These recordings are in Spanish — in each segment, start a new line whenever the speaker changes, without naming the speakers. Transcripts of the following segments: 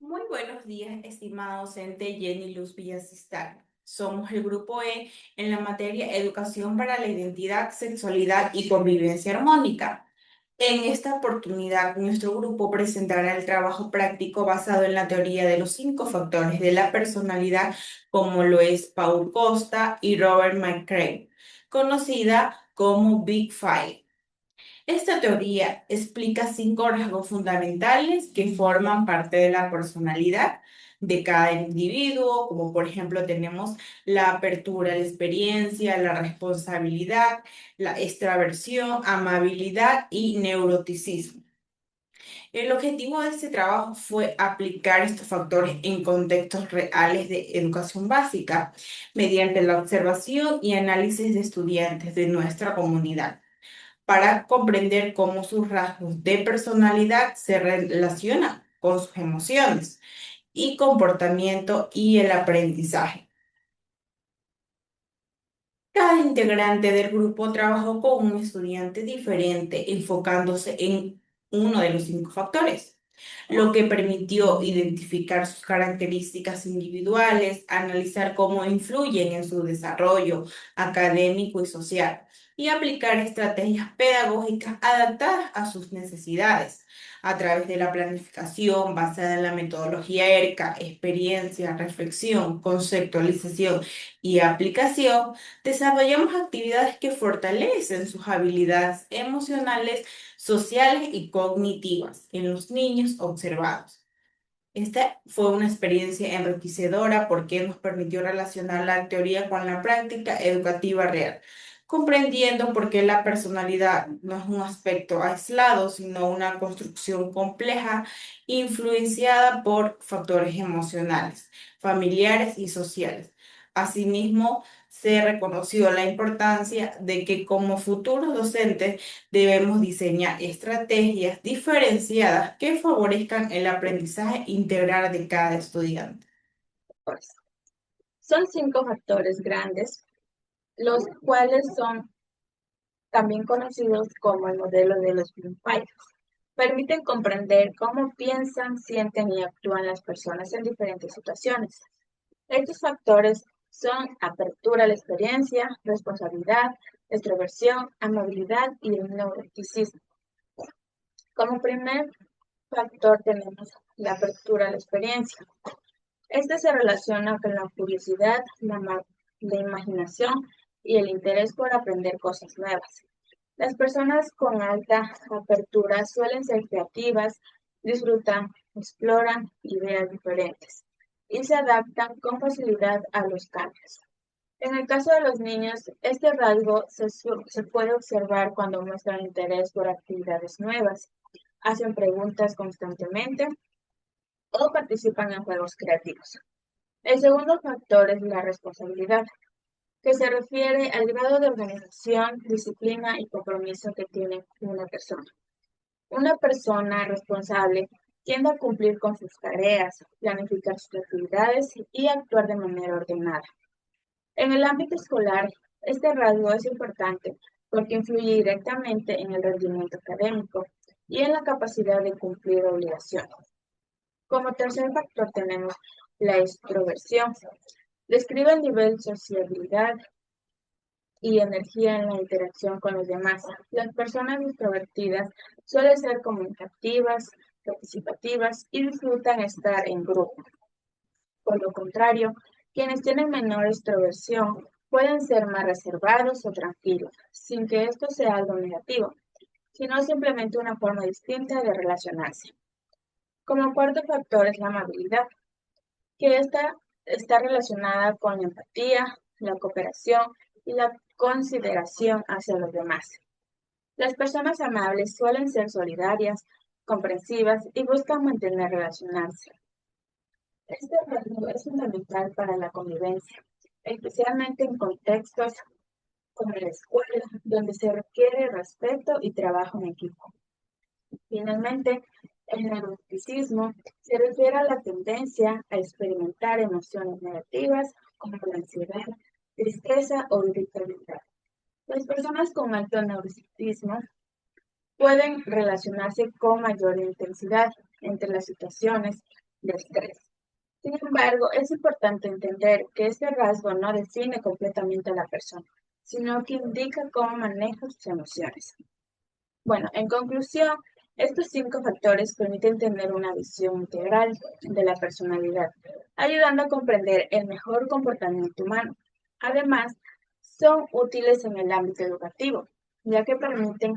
Muy buenos días, estimado docente Jenny Luz Villasistán. Somos el grupo E en la materia Educación para la Identidad, Sexualidad y Convivencia Armónica. En esta oportunidad, nuestro grupo presentará el trabajo práctico basado en la teoría de los 5 factores de la personalidad, como lo es Paul Costa y Robert McCrae, conocida como Big Five. Esta teoría explica 5 rasgos fundamentales que forman parte de la personalidad de cada individuo, como por ejemplo tenemos la apertura a la experiencia, la responsabilidad, la extraversión, amabilidad y neuroticismo. El objetivo de este trabajo fue aplicar estos factores en contextos reales de educación básica mediante la observación y análisis de estudiantes de nuestra comunidad para comprender cómo sus rasgos de personalidad se relacionan con sus emociones y comportamiento y el aprendizaje. Cada integrante del grupo trabajó con un estudiante diferente, enfocándose en uno de los 5 factores, lo que permitió identificar sus características individuales, analizar cómo influyen en su desarrollo académico y social, y aplicar estrategias pedagógicas adaptadas a sus necesidades. A través de la planificación basada en la metodología ERCA, experiencia, reflexión, conceptualización y aplicación, desarrollamos actividades que fortalecen sus habilidades emocionales, sociales y cognitivas en los niños observados. Esta fue una experiencia enriquecedora porque nos permitió relacionar la teoría con la práctica educativa real, comprendiendo por qué la personalidad no es un aspecto aislado, sino una construcción compleja influenciada por factores emocionales, familiares y sociales. Asimismo, se reconoció la importancia de que como futuros docentes debemos diseñar estrategias diferenciadas que favorezcan el aprendizaje integral de cada estudiante.
Factores. Son 5 factores grandes, los cuales son también conocidos como el modelo de los Big Five. Permiten comprender cómo piensan, sienten y actúan las personas en diferentes situaciones. Estos factores son apertura a la experiencia, responsabilidad, extroversión, amabilidad y el neuroticismo. Como primer factor tenemos la apertura a la experiencia. Este se relaciona con la curiosidad, la imaginación y el interés por aprender cosas nuevas. Las personas con alta apertura suelen ser creativas, disfrutan, exploran ideas diferentes y se adaptan con facilidad a los cambios. En el caso de los niños, este rasgo se puede observar cuando muestran interés por actividades nuevas, hacen preguntas constantemente o participan en juegos creativos. El segundo factor es la responsabilidad, que se refiere al grado de organización, disciplina y compromiso que tiene una persona. Una persona responsable tiende a cumplir con sus tareas, planificar sus actividades y actuar de manera ordenada. En el ámbito escolar, este rasgo es importante porque influye directamente en el rendimiento académico y en la capacidad de cumplir obligaciones. Como tercer factor tenemos la extroversión. Describe el nivel de sociabilidad y energía en la interacción con los demás. Las personas extrovertidas suelen ser comunicativas, participativas y disfrutan estar en grupo. Por lo contrario, quienes tienen menor extroversión pueden ser más reservados o tranquilos, sin que esto sea algo negativo, sino simplemente una forma distinta de relacionarse. Como cuarto factor es la amabilidad, que esta está relacionada con la empatía, la cooperación y la consideración hacia los demás. Las personas amables suelen ser solidarias, comprensivas y buscan mantener relacionarse. Este rasgo es fundamental para la convivencia, especialmente en contextos como la escuela, donde se requiere respeto y trabajo en equipo. Finalmente, el neuroticismo se refiere a la tendencia a experimentar emociones negativas como la ansiedad, tristeza o irritabilidad. Las personas con alto neuroticismo pueden relacionarse con mayor intensidad entre las situaciones de estrés. Sin embargo, es importante entender que este rasgo no define completamente a la persona, sino que indica cómo maneja sus emociones. Bueno, en conclusión, estos 5 factores permiten tener una visión integral de la personalidad, ayudando a comprender el mejor comportamiento humano. Además, son útiles en el ámbito educativo, ya que permiten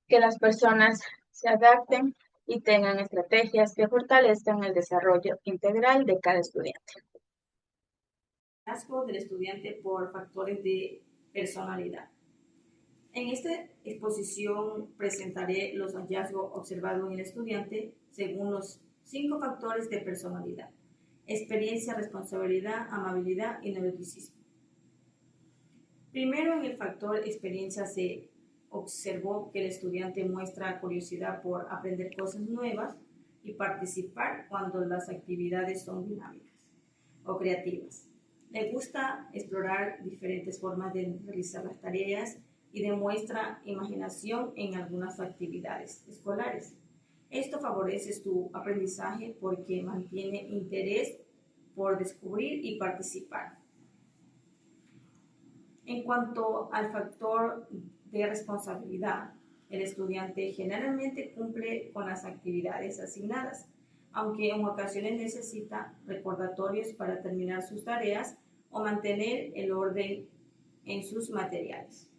que las personas se adapten y tengan estrategias que fortalezcan el desarrollo integral de cada estudiante.
Hallazgo del estudiante por factores de personalidad. En esta exposición presentaré los hallazgos observados en el estudiante según los 5 factores de personalidad: experiencia, responsabilidad, amabilidad y neuroticismo. Primero, en el factor experiencia se observó que el estudiante muestra curiosidad por aprender cosas nuevas y participar cuando las actividades son dinámicas o creativas. Le gusta explorar diferentes formas de realizar las tareas y demuestra imaginación en algunas actividades escolares. Esto favorece su aprendizaje porque mantiene interés por descubrir y participar. En cuanto al factor de responsabilidad, el estudiante generalmente cumple con las actividades asignadas, aunque en ocasiones necesita recordatorios para terminar sus tareas o mantener el orden en sus materiales.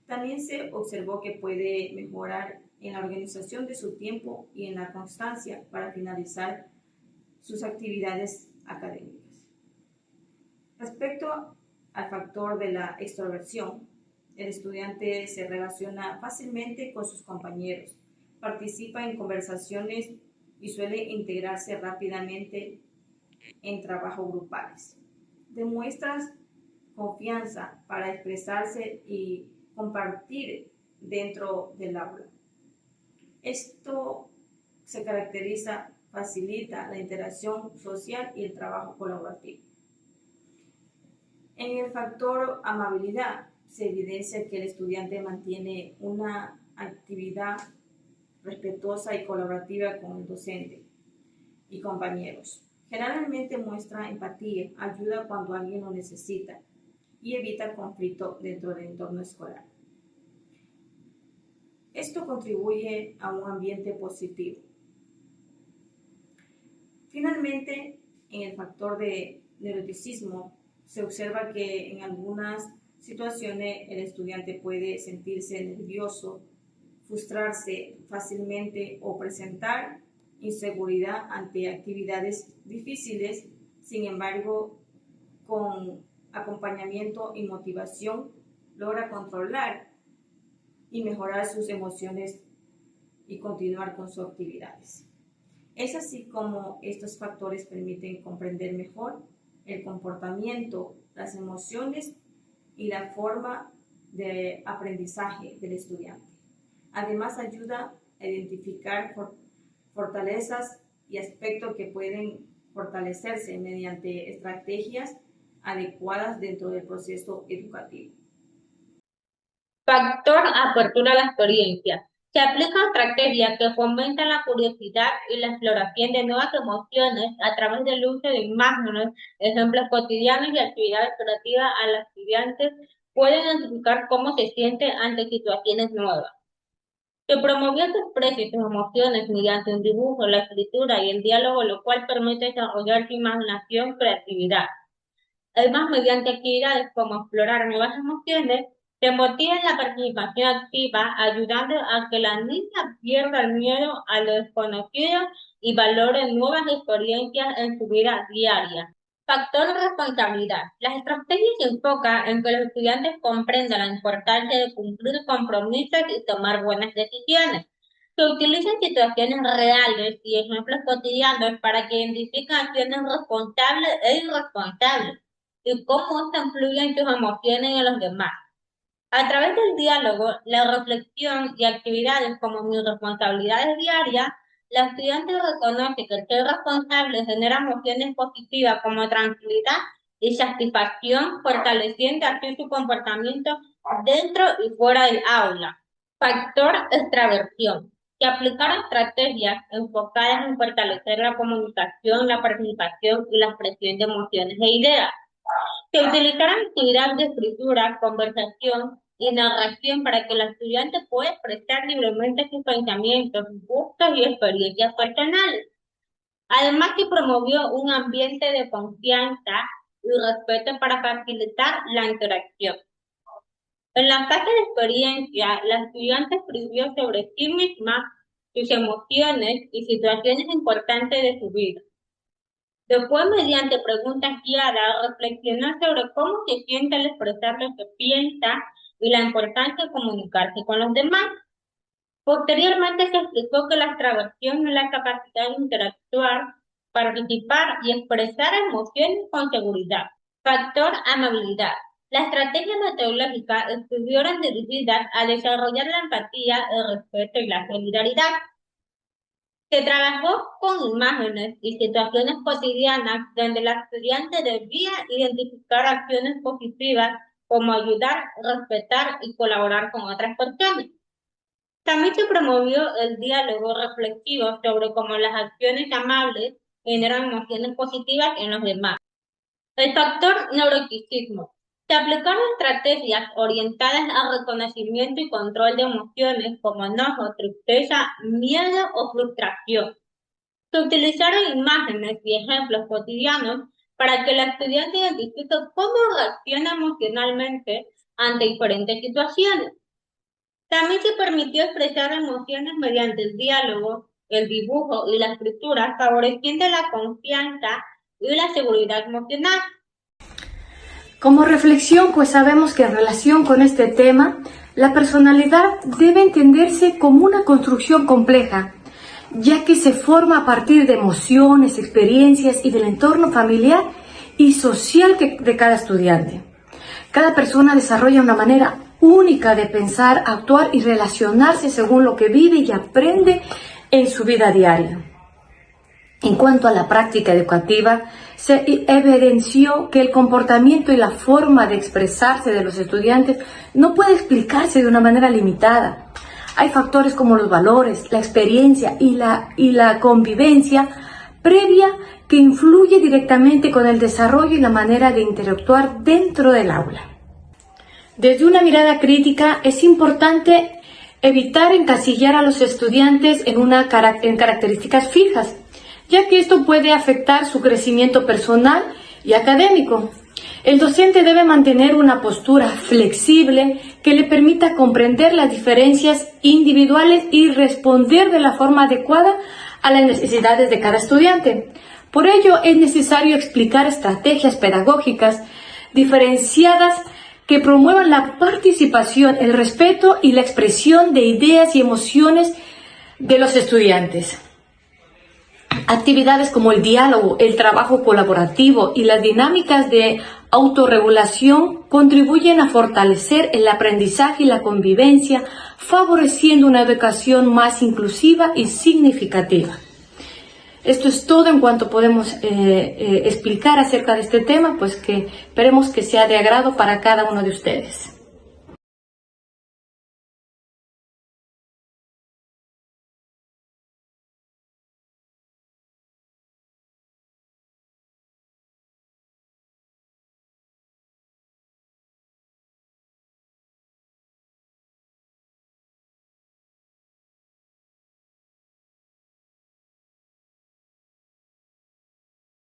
También se observó que puede mejorar en la organización de su tiempo y en la constancia para finalizar sus actividades académicas. Respecto al factor de la extroversión, el estudiante se relaciona fácilmente con sus compañeros, participa en conversaciones y suele integrarse rápidamente en trabajos grupales. Demuestra confianza para expresarse y compartir dentro del aula. Esto se caracteriza, facilita la interacción social y el trabajo colaborativo. En el factor amabilidad se evidencia que el estudiante mantiene una actividad respetuosa y colaborativa con el docente y compañeros. Generalmente muestra empatía, ayuda cuando alguien lo necesita y evita conflicto dentro del entorno escolar. Esto contribuye a un ambiente positivo. Finalmente, en el factor de neuroticismo, se observa que en algunas situaciones el estudiante puede sentirse nervioso, frustrarse fácilmente o presentar inseguridad ante actividades difíciles. Sin embargo, con acompañamiento y motivación logra controlar y mejorar sus emociones y continuar con sus actividades. Es así como estos factores permiten comprender mejor el comportamiento, las emociones y la forma de aprendizaje del estudiante. Además, ayuda a identificar fortalezas y aspectos que pueden fortalecerse mediante estrategias adecuadas dentro del proceso educativo.
Factor apertura a la experiencia. Se aplica estrategias que fomentan la curiosidad y la exploración de nuevas emociones a través del uso de imágenes, ejemplos cotidianos y actividades creativas a los estudiantes pueden identificar cómo se sienten ante situaciones nuevas. Se promovió que exprese sus emociones mediante un dibujo, la escritura y el diálogo, lo cual permite desarrollar su imaginación y creatividad. Además, mediante actividades como explorar nuevas emociones, se motiva la participación activa, ayudando a que la niña pierda el miedo a lo desconocido y valore nuevas experiencias en su vida diaria. Factor responsabilidad. Las estrategias se enfocan en que los estudiantes comprendan la importancia de cumplir compromisos y tomar buenas decisiones. Se utilizan situaciones reales y ejemplos cotidianos para que identifiquen acciones responsables e irresponsables y cómo se influyen sus emociones en los demás. A través del diálogo, la reflexión y actividades como mis responsabilidades diarias, la estudiante reconoce que el ser responsable genera emociones positivas como tranquilidad y satisfacción, fortaleciendo así su comportamiento dentro y fuera del aula. Factor extraversión. que aplicaron estrategias enfocadas en fortalecer la comunicación, la participación y la expresión de emociones e ideas. Se utilizaron actividades de escritura, conversación y narración para que el estudiante pueda expresar libremente sus pensamientos, gustos y experiencias personales. Además, se promovió un ambiente de confianza y respeto para facilitar la interacción. En la fase de experiencia, la estudiante escribió sobre sí misma, sus emociones y situaciones importantes de su vida. Después, mediante preguntas guiadas, reflexionó sobre cómo se siente al expresar lo que piensa y la importancia de comunicarse con los demás. Posteriormente, se explicó que la extraversión es la capacidad de interactuar, participar y expresar emociones con seguridad. Factor amabilidad. Las estrategias metodológicas estuvieron dirigidas a desarrollar la empatía, el respeto y la solidaridad. Se trabajó con imágenes y situaciones cotidianas donde la estudiante debía identificar acciones positivas como ayudar, respetar y colaborar con otras personas. También se promovió el diálogo reflexivo sobre cómo las acciones amables generan emociones positivas en los demás. El factor neuroticismo. Se aplicaron estrategias orientadas al reconocimiento y control de emociones como enojo, tristeza, miedo o frustración. Se utilizaron imágenes y ejemplos cotidianos para que el estudiante identifique cómo reacciona emocionalmente ante diferentes situaciones. También se permitió expresar emociones mediante el diálogo, el dibujo y la escritura, favoreciendo la confianza y la seguridad emocional.
Como reflexión, pues sabemos que en relación con este tema, la personalidad debe entenderse como una construcción compleja, ya que se forma a partir de emociones, experiencias y del entorno familiar y social de cada estudiante. Cada persona desarrolla una manera única de pensar, actuar y relacionarse según lo que vive y aprende en su vida diaria. En cuanto a la práctica educativa, se evidenció que el comportamiento y la forma de expresarse de los estudiantes no puede explicarse de una manera limitada. Hay factores como los valores, la experiencia y la convivencia previa que influye directamente con el desarrollo y la manera de interactuar dentro del aula. Desde una mirada crítica es importante evitar encasillar a los estudiantes en características fijas, ya que esto puede afectar su crecimiento personal y académico. El docente debe mantener una postura flexible que le permita comprender las diferencias individuales y responder de la forma adecuada a las necesidades de cada estudiante. Por ello, es necesario explicar estrategias pedagógicas diferenciadas que promuevan la participación, el respeto y la expresión de ideas y emociones de los estudiantes. Actividades como el diálogo, el trabajo colaborativo y las dinámicas de autorregulación contribuyen a fortalecer el aprendizaje y la convivencia, favoreciendo una educación más inclusiva y significativa. Esto es todo en cuanto podemos explicar acerca de este tema, pues que esperemos que sea de agrado para cada uno de ustedes.